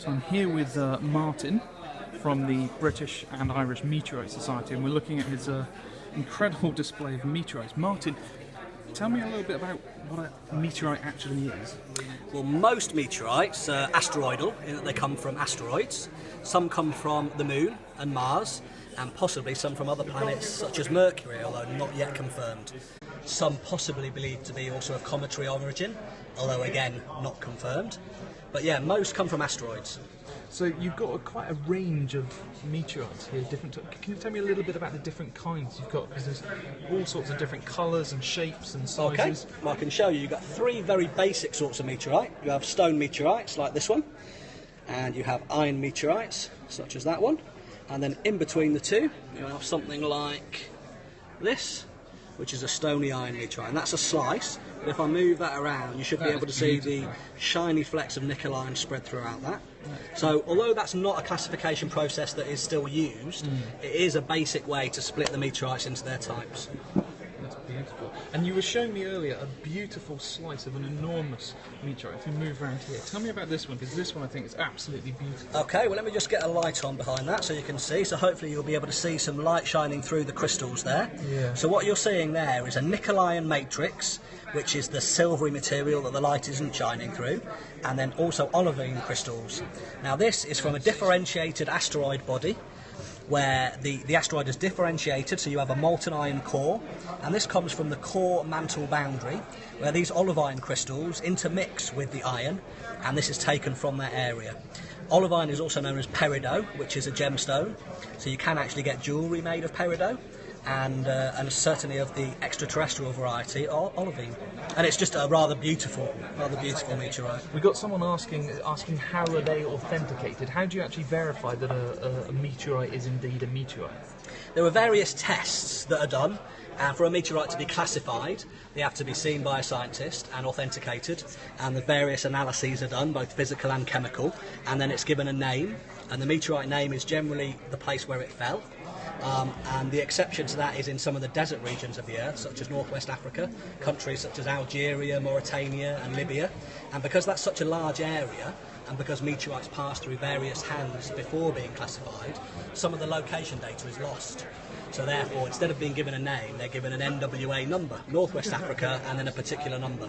So I'm here with Martin from the British and Irish Meteorite Society, and we're looking at his incredible display of meteorites. Martin, tell me a little bit about what a meteorite actually is. Well, most meteorites are asteroidal in that they come from asteroids. Some come from the Moon and Mars, and possibly some from other planets such as Mercury, although not yet confirmed. Some possibly believed to be also of cometary origin, although again not confirmed. But yeah, most come from asteroids. So you've got quite a range of meteorites here. Can you tell me a little bit about the different kinds you've got? Because there's all sorts of different colours and shapes and sizes. Okay, well, I can show you. You've got three very basic sorts of meteorite. You have stone meteorites like this one, and you have iron meteorites such as that one, and then in between the two you have something like this, which is a stony iron meteorite, and that's a slice. But if I move that around, you should be able to see the shiny flecks of nickel iron spread throughout that. So although that's not a classification process that is still used, it is a basic way to split the meteorites into their types. That's beautiful. And you were showing me earlier a beautiful slice of an enormous meteorite. If you move around here, tell me about this one, because this one I think is absolutely beautiful. Okay, well let me just get a light on behind that so you can see. So hopefully you'll be able to see some light shining through the crystals there. Yeah. So what you're seeing there is a nickel iron matrix, which is the silvery material that the light isn't shining through, and then also olivine crystals. Now this is from a differentiated asteroid body, where the asteroid is differentiated, so you have a molten iron core, and this comes from the core mantle boundary, where these olivine crystals intermix with the iron, and this is taken from that area. Olivine is also known as peridot, which is a gemstone, so you can actually get jewellery made of peridot, and certainly of the extraterrestrial variety, olivine. And it's just a rather beautiful meteorite. We got someone asking how are they authenticated? How do you actually verify that a meteorite is indeed a meteorite? There are various tests that are done, and for a meteorite to be classified, they have to be seen by a scientist and authenticated, and the various analyses are done, both physical and chemical, and then it's given a name, and the meteorite name is generally the place where it fell. And the exception to that is in some of the desert regions of the earth, such as northwest Africa, countries such as Algeria, Mauritania and Libya. And because that's such a large area, and because meteorites pass through various hands before being classified, some of the location data is lost. So therefore, instead of being given a name, they're given an NWA number, Northwest Africa, and then a particular number.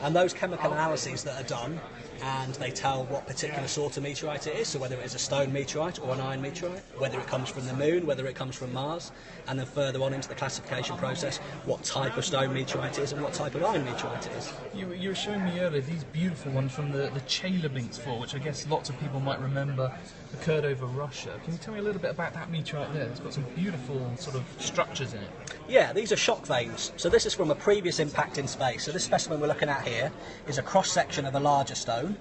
And those chemical analyses that are done, and they tell what particular sort of meteorite it is, so whether it is a stone meteorite or an iron meteorite, whether it comes from the Moon, whether it comes from Mars, and then further on into the classification process, what type of stone meteorite it is and what type of iron meteorite it is. You were showing me earlier these beautiful ones from the Chelyabinsk Fault, which I guess lots of people might remember occurred over Russia. Can you tell me a little bit about that meteorite there? It's got some beautiful sort of structures in it. Yeah, these are shock veins. So this is from a previous impact in space. So this specimen we're looking at here is a cross-section of a larger stone.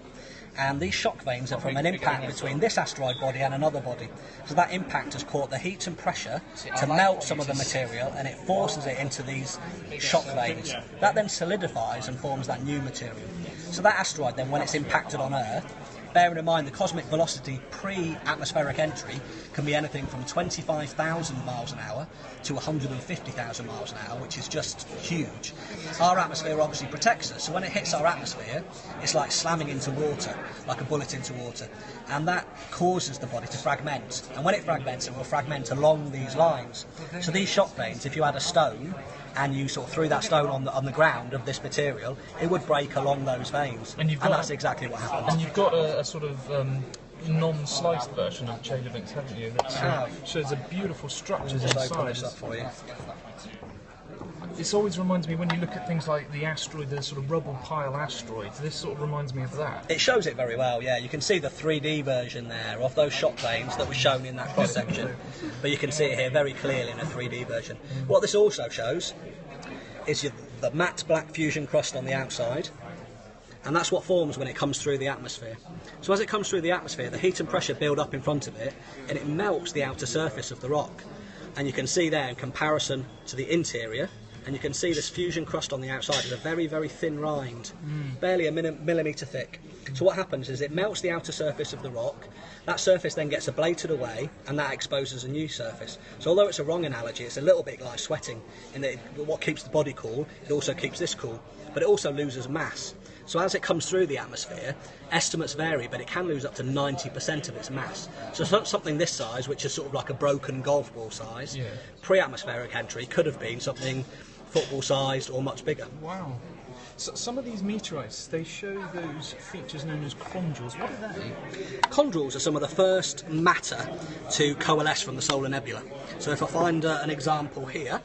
And these shock veins are from an impact between this asteroid body and another body. So that impact has caught the heat and pressure to melt some of the material, and it forces it into these shock veins. That then solidifies and forms that new material. So that asteroid then, when it's impacted on Earth, bearing in mind the cosmic velocity pre-atmospheric entry can be anything from 25,000 miles an hour to 150,000 miles an hour, which is just huge. Our atmosphere obviously protects us, so when it hits our atmosphere, it's like slamming into water, like a bullet into water, and that causes the body to fragment. And when it fragments, it will fragment along these lines. So these shock veins, if you had a stone, and you sort of threw that stone on the ground of this material, it would break along those veins. And that's exactly what happens. And you've got a sort of non-sliced version of Chelyabinsk, haven't you? That shows a beautiful structures inside. Just open this up for you. This always reminds me, when you look at things like the asteroid, the sort of rubble pile asteroids, this sort of reminds me of that. It shows it very well, yeah. You can see the 3D version there of those shock veins that were shown in that cross-section, but you can see it here very clearly in a 3D version. What this also shows is the matte black fusion crust on the outside, and that's what forms when it comes through the atmosphere. So as it comes through the atmosphere, the heat and pressure build up in front of it, and it melts the outer surface of the rock. And you can see there, in comparison to the interior, and you can see this fusion crust on the outside is a very, very thin rind, barely a millimetre thick. So what happens is it melts the outer surface of the rock, that surface then gets ablated away, and that exposes a new surface. So although it's a wrong analogy, it's a little bit like sweating, in that what keeps the body cool, it also keeps this cool, but it also loses mass. So as it comes through the atmosphere, estimates vary, but it can lose up to 90% of its mass. So something this size, which is sort of like a broken golf ball size, pre-atmospheric entry could have been something football-sized or much bigger. Wow. So some of these meteorites, they show those features known as chondrules. What are they? Chondrules are some of the first matter to coalesce from the solar nebula. So if I find an example here,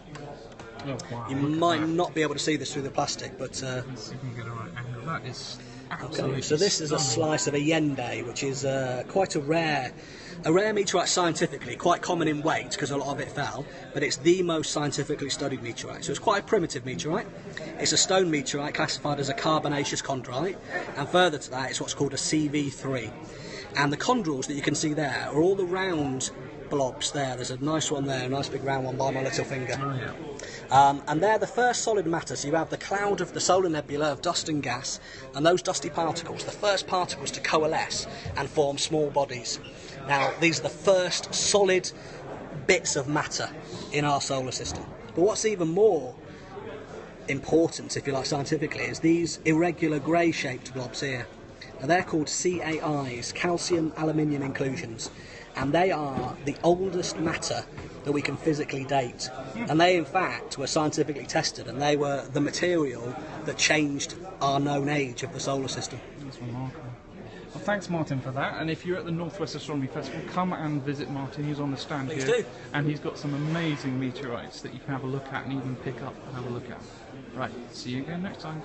you might not be able to see this through the plastic, but... Let's see if we can get a right angle. That is absolutely so this is a slice of Allende, which is quite a rare meteorite scientifically, quite common in weight because a lot of it fell, but it's the most scientifically studied meteorite. So it's quite a primitive meteorite. It's a stone meteorite classified as a carbonaceous chondrite, and further to that, it's what's called a CV3. And the chondrules that you can see there are all the round blobs there. There's a nice one there, a nice big round one by my little finger. Oh, yeah. And they're the first solid matter. So you have the cloud of the solar nebula of dust and gas, and those dusty particles, the first particles to coalesce and form small bodies. Now, these are the first solid bits of matter in our solar system. But what's even more important, if you like, scientifically, is these irregular grey-shaped blobs here. Now, they're called CAIs, calcium aluminium inclusions, and they are the oldest matter that we can physically date. And they, in fact, were scientifically tested, and they were the material that changed our known age of the solar system. That's remarkable. Well, thanks, Martin, for that. And if you're at the Northwest Astronomy Festival, come and visit Martin. He's on the stand Please here. do. And he's got some amazing meteorites that you can have a look at and even pick up and have a look at. Right, see you again next time.